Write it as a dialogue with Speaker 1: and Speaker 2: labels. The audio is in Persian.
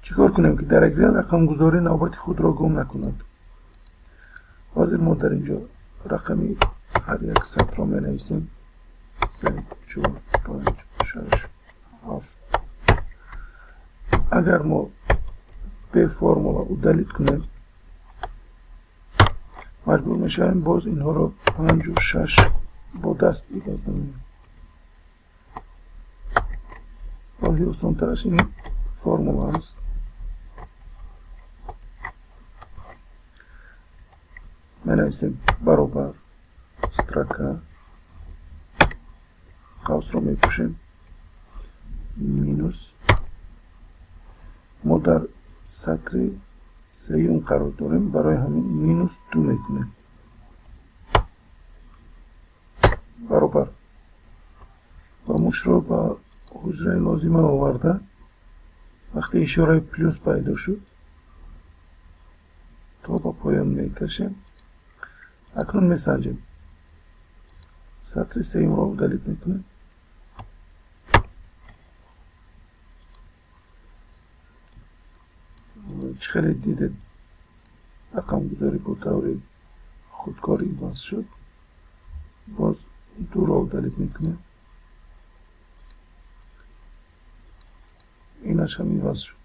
Speaker 1: چیکار کنیم که در اکسل رقم گذاری نوبت خود را گم نکند. حاضر ما در اینجا رقمی هر یک سطر را می نویسیم 3 4 5 6 7. اگر ما به فرمولا او دلیت کنیم مجبور میشیم باز اینها را 5 و 6 با دست بزنیم. راهی آسان ترش این فرمولا است. می نویسیم برابر استرکه قوس را می پوشیم مینوس ما در سطر سیوم قرار داریم برای همین مینوس 2 می کنیم برابر و موش را به حجره لازمه آورده. وقتی اشاره پلوس پیدا شد تا با پایان می کشیم. اکنون می سنجیم سطر سیوم را دلیت می کنیم خیلی دیده رقم گذاری با طور خودکاری وصل شد. باز 2 را دلیت می کنیم اینش هم وصل شد.